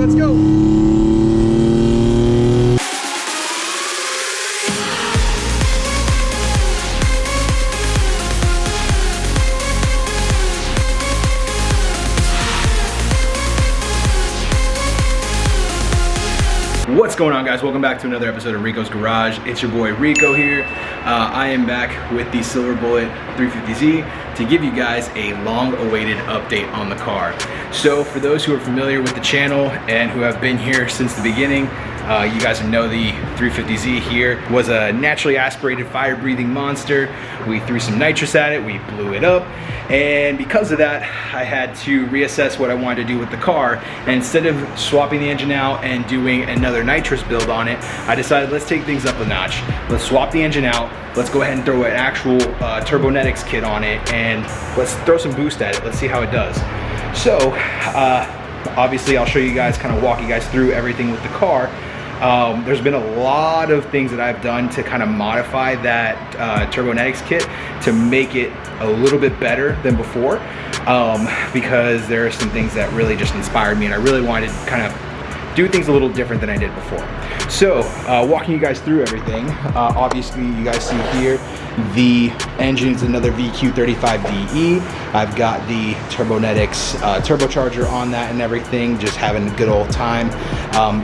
let's go. What's going on, guys? Welcome back to another episode of Rico's Garage. It's your boy Rico here. I am back with the Silver Bullet 350Z to give you guys a long-awaited update on the car. So for those who are familiar with the channel and who have been here since the beginning, you guys know the 350Z here was a naturally aspirated fire-breathing monster. We threw some nitrous at it, we blew it up, and because of that, I had to reassess what I wanted to do with the car. And instead of swapping the engine out and doing another nitrous build on it, I decided let's take things up a notch. Let's swap the engine out, let's go ahead and throw an actual Turbonetics kit on it, and let's throw some boost at it. Let's see how it does. So, obviously I'll show you guys, kind of walk you guys through everything with the car. There's been a lot of things that I've done to kind of modify that Turbonetics kit to make it a little bit better than before, because there are some things that really just inspired me, and I really wanted to kind of do things a little different than I did before. So walking you guys through everything, obviously you guys see here the engine's another VQ35DE. I've got the Turbonetics turbocharger on that and everything, just having a good old time.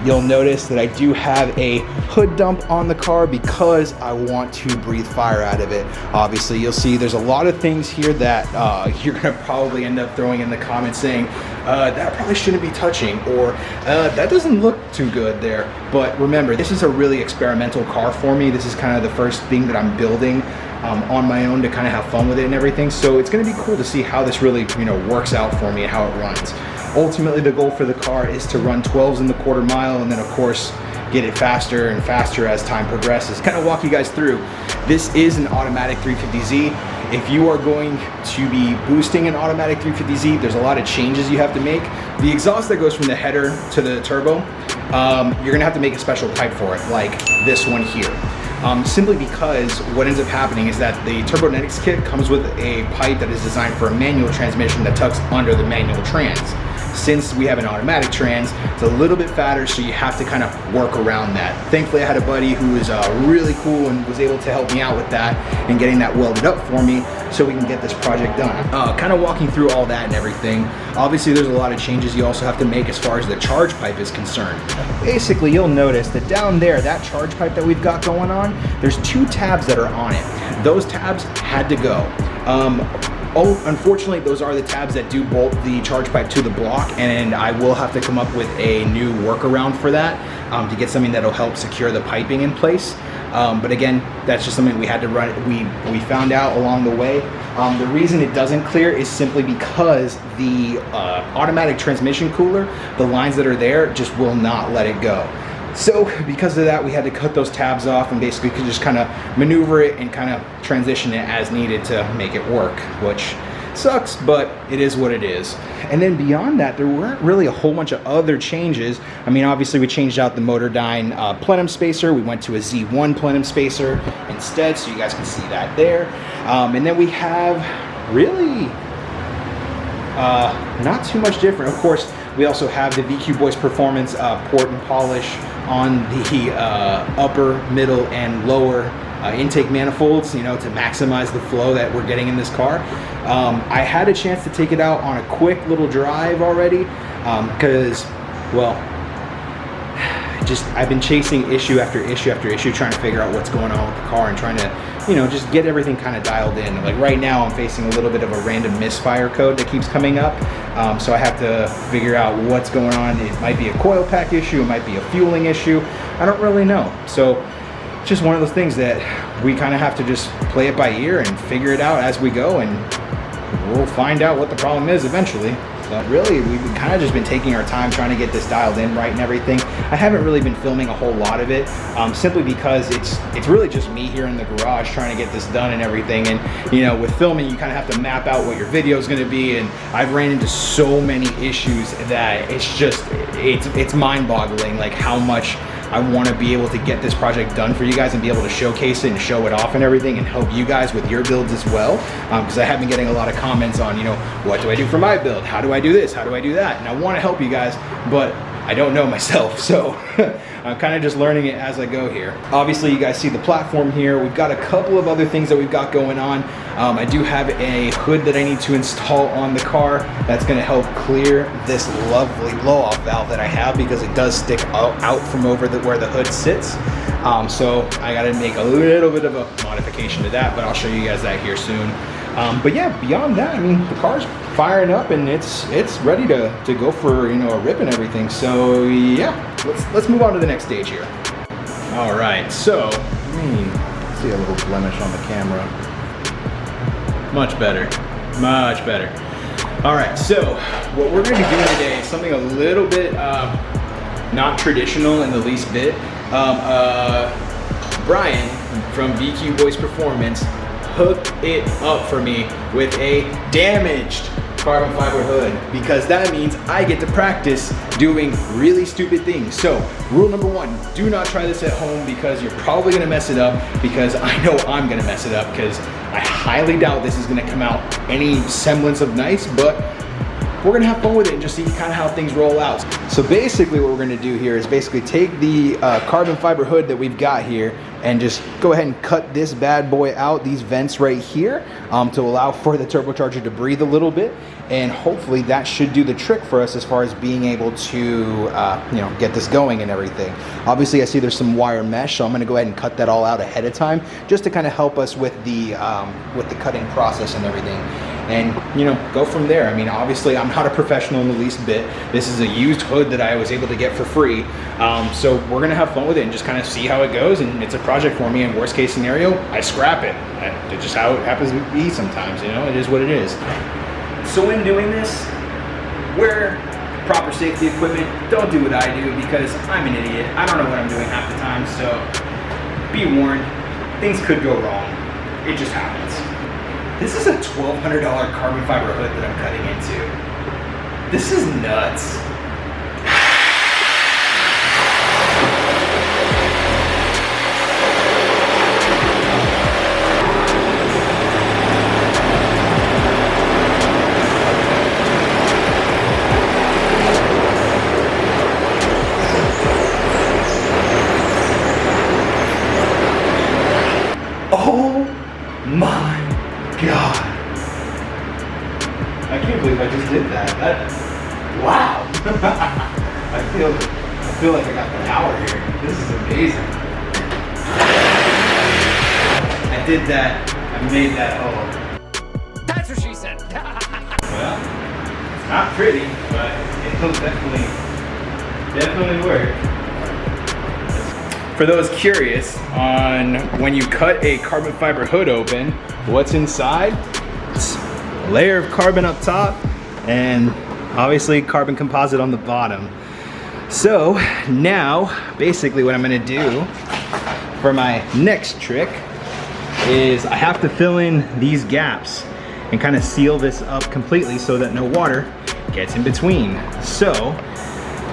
You'll notice that I do have a hood dump on the car because I want to breathe fire out of it. Obviously you'll see there's a lot of things here that you're gonna probably end up throwing in the comments saying that probably shouldn't be touching, or that doesn't look too good there. But remember, this is a really experimental car for me. This is kind of the first thing that I'm building on my own to kind of have fun with it and everything. So it's going to be cool to see how this really, works out for me and how it runs. Ultimately, the goal for the car is to run 12s in the quarter mile, and then of course get it faster and faster as time progresses. Kind of walk you guys through. This is an automatic 350Z. If you are going to be boosting an automatic 350Z, there's a lot of changes you have to make. The exhaust that goes from the header to the turbo, you're gonna have to make a special pipe for it, like this one here. Simply because what ends up happening is that the Turbonetics kit comes with a pipe that is designed for a manual transmission that tucks under the manual trans. Since we have an automatic trans, it's a little bit fatter, so you have to kind of work around that. Thankfully, I had a buddy who was really cool and was able to help me out with that and getting that welded up for me so we can get this project done. Kind of walking through all that and everything. Obviously, there's a lot of changes you also have to make as far as the charge pipe is concerned. Basically, you'll notice that down there, that charge pipe that we've got going on, there's two tabs that are on it. Those tabs had to go. Unfortunately, those are the tabs that do bolt the charge pipe to the block, and I will have to come up with a new workaround for that to get something that'll help secure the piping in place. But again, that's just something we had to run. We found out along the way. The reason it doesn't clear is simply because the automatic transmission cooler, the lines that are there just will not let it go. So because of that, we had to cut those tabs off and basically could just kind of maneuver it and kind of transition it as needed to make it work, which sucks, but it is what it is. And then beyond that, there weren't really a whole bunch of other changes. I mean, obviously we changed out the Motordyne plenum spacer. We went to a Z1 plenum spacer instead, so you guys can see that there. And then we have really not too much different. Of course, we also have the VQ Boys Performance port and polish on the upper, middle, and lower intake manifolds, to maximize the flow that we're getting in this car. I had a chance to take it out on a quick little drive already, because, well, I've been chasing issue after issue after issue, trying to figure out what's going on with the car and trying to, just get everything kind of dialed in. Like right now, I'm facing a little bit of a random misfire code that keeps coming up. So I have to figure out what's going on. It might be a coil pack issue, it might be a fueling issue. I don't really know. So it's just one of those things that we kind of have to just play it by ear and figure it out as we go, and we'll find out what the problem is eventually. But really, we've kind of just been taking our time trying to get this dialed in right and everything. I haven't really been filming a whole lot of it, simply because it's really just me here in the garage trying to get this done and everything. And with filming, you kind of have to map out what your video is going to be. And I've ran into so many issues that it's mind-boggling, like how much I want to be able to get this project done for you guys and be able to showcase it and show it off and everything, and help you guys with your builds as well. Because I have been getting a lot of comments on, what do I do for my build? How do I do this? How do I do that? And I want to help you guys, but I don't know myself, so I'm kind of just learning it as I go here. Obviously, you guys see the platform here. We've got a couple of other things that we've got going on. I do have a hood that I need to install on the car that's going to help clear this lovely blow-off valve that I have, because it does stick out from over where the hood sits. So I got to make a little bit of a modification to that, but I'll show you guys that here soon. But yeah, beyond that, I mean, the car's firing up and it's ready to go for, you know, a rip and everything. So yeah, let's move on to the next stage here. All right, so see a little blemish on the camera. Much better, much better. All right, so what we're going to be doing today is something a little bit not traditional in the least bit. Brian from VQ Voice Performance hooked it up for me with a damaged carbon fiber hood, because that means I get to practice doing really stupid things. So rule number one, do not try this at home, because you're probably gonna mess it up, because I know I'm gonna mess it up, because I highly doubt this is gonna come out any semblance of nice, but we're gonna have fun with it and just see kind of how things roll out. So basically what we're gonna do here is basically take the carbon fiber hood that we've got here and just go ahead and cut this bad boy out, these vents right here, to allow for the turbocharger to breathe a little bit. And hopefully that should do the trick for us as far as being able to you know, get this going and everything. Obviously I see there's some wire mesh, so I'm gonna go ahead and cut that all out ahead of time, just to kind of help us with the cutting process and everything. And you know, go from there. I mean, obviously I'm not a professional in the least bit. This is a used hood that I was able to get for free. So we're gonna have fun with it and just kind of see how it goes. And it's a project for me, and worst case scenario, I scrap it. It's just how it happens to be sometimes, you know, it is what it is. So in doing this, wear proper safety equipment. Don't do what I do, because I'm an idiot. I don't know what I'm doing half the time, so be warned, things could go wrong. It just happens. This is a $1,200 carbon fiber hood that I'm cutting into. This is nuts. Oh my God. I can't believe I just did that. Wow. I feel like I got the power here. This is amazing. I did that. I made that hole. That's what she said. Well, it's not pretty, but it'll definitely work. For those curious on when you cut a carbon fiber hood open, what's inside? It's a layer of carbon up top and obviously carbon composite on the bottom. So now basically what I'm gonna do for my next trick is I have to fill in these gaps and kind of seal this up completely so that no water gets in between. So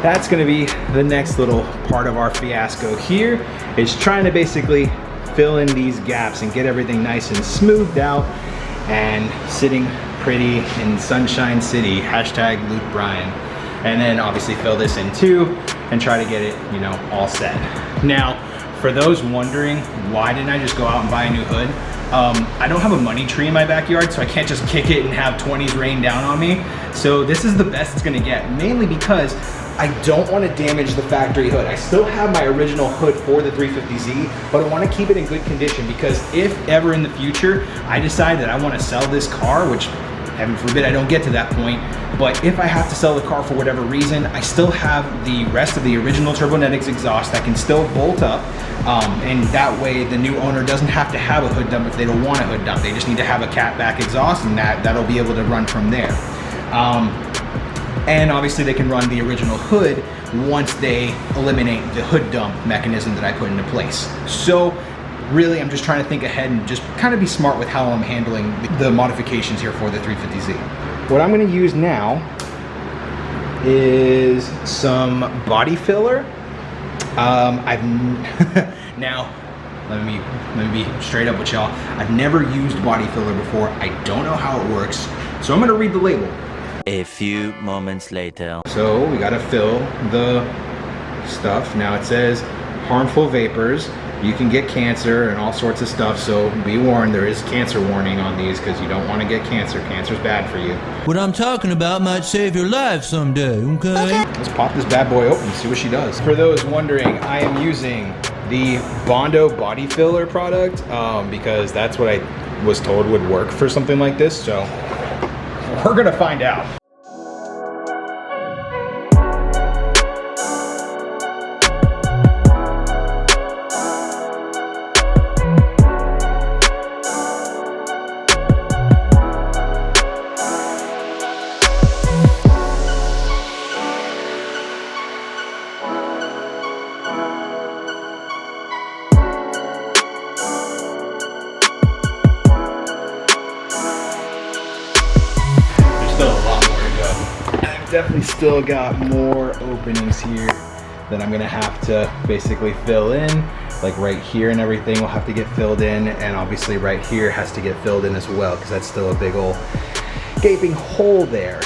that's gonna be the next little part of our fiasco here, is trying to basically fill in these gaps and get everything nice and smoothed out and sitting pretty in Sunshine City, hashtag Luke Bryan. And then obviously fill this in too and try to get it, you know, all set. Now, for those wondering, why didn't I just go out and buy a new hood? I don't have a money tree in my backyard, so I can't just kick it and have 20s rain down on me. So this is the best it's gonna get, mainly because I don't want to damage the factory hood. I still have my original hood for the 350Z, but I want to keep it in good condition, because if ever in the future I decide that I want to sell this car, which heaven forbid I don't get to that point, but if I have to sell the car for whatever reason, I still have the rest of the original Turbonetics exhaust that can still bolt up, and that way the new owner doesn't have to have a hood dump if they don't want a hood dump. They just need to have a catback exhaust, and that'll be able to run from there. And obviously they can run the original hood once they eliminate the hood dump mechanism that I put into place. So really, I'm just trying to think ahead and just kind of be smart with how I'm handling the modifications here for the 350Z. What I'm gonna use now is some body filler. Now, let me be straight up with y'all. I've never used body filler before. I don't know how it works. So I'm gonna read the label. A few moments later. So we gotta fill the stuff. Now it says harmful vapors. You can get cancer and all sorts of stuff, so be warned, there is cancer warning on these because you don't want to get cancer. Cancer's bad for you. What I'm talking about might save your life someday, okay? Let's pop this bad boy open and see what she does. For those wondering, I am using the Bondo body filler product because that's what I was told would work for something like this, so we're gonna find out. Definitely still got more openings here that I'm gonna have to basically fill in, like right here and everything will have to get filled in, and obviously right here has to get filled in as well because that's still a big old gaping hole there.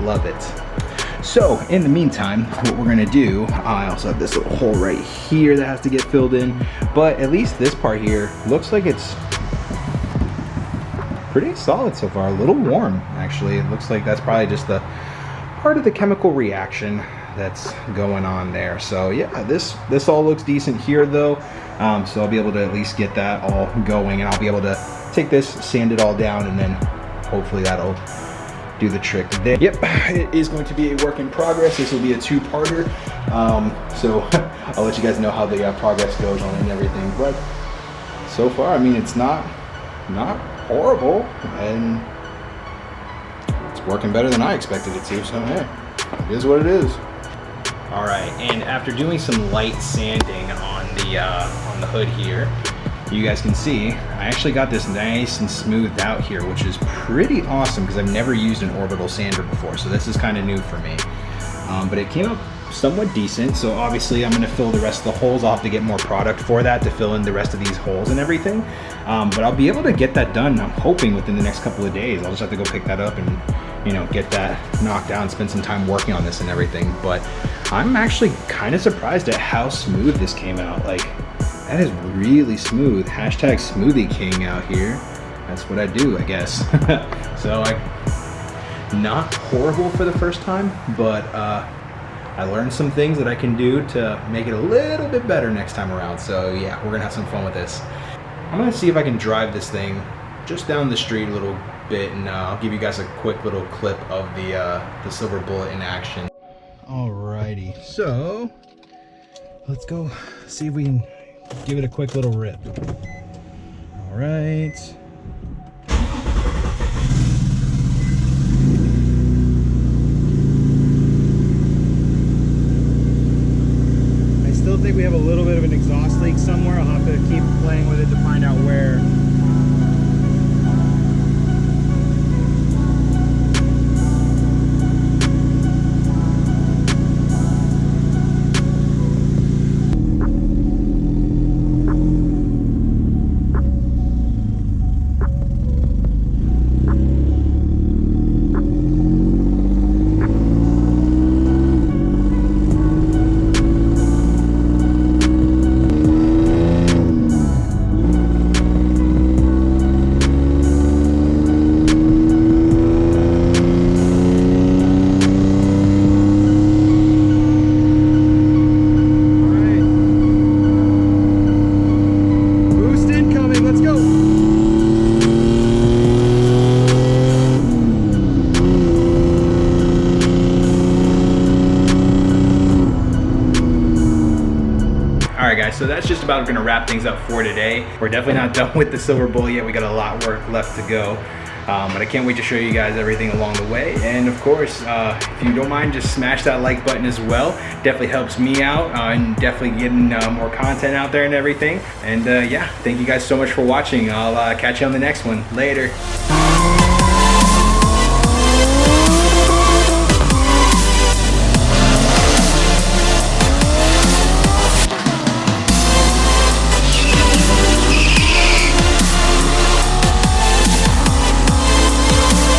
Love it. So in the meantime, what we're gonna do, I also have this little hole right here that has to get filled in, but at least this part here looks like it's pretty solid so far. A little warm actually. It looks like that's probably just the part of the chemical reaction that's going on there. So yeah, this all looks decent here though. So I'll be able to at least get that all going, and I'll be able to take this, sand it all down, and then hopefully that'll do the trick there. Yep, it is going to be a work in progress. This will be a two-parter. So I'll let you guys know how the progress goes on and everything. But so far, I mean, it's not horrible, and working better than I expected it to, so hey, it is what it is. All right, and after doing some light sanding on the hood here, you guys can see I actually got this nice and smoothed out here, which is pretty awesome because I've never used an orbital sander before, so this is kind of new for me. But it came up somewhat decent, so obviously I'm going to fill the rest of the holes. I'll have to get more product for that to fill in the rest of these holes and everything, but I'll be able to get that done, I'm hoping, within the next couple of days. I'll just have to go pick that up and, you know, get that knocked down, spend some time working on this and everything. But I'm actually kind of surprised at how smooth this came out. Like, that is really smooth. Hashtag Smoothie King out here. That's what I do, I guess. So not horrible for the first time, but I learned some things that I can do to make it a little bit better next time around. So yeah, we're gonna have some fun with this. I'm gonna see if I can drive this thing just down the street a little bit, and I'll give you guys a quick little clip of the Silver Bullet in action. Alrighty, so let's go see if we can give it a quick little rip. All right. I still think we have a little bit of an exhaust leak somewhere. I'll have to keep playing with it to find out where. So that's just about gonna wrap things up for today. We're definitely not done with the Silver Bullet yet. We got a lot of work left to go. But I can't wait to show you guys everything along the way. And of course, if you don't mind, just smash that like button as well. Definitely helps me out and definitely getting more content out there and everything. And yeah, thank you guys so much for watching. I'll catch you on the next one. Later.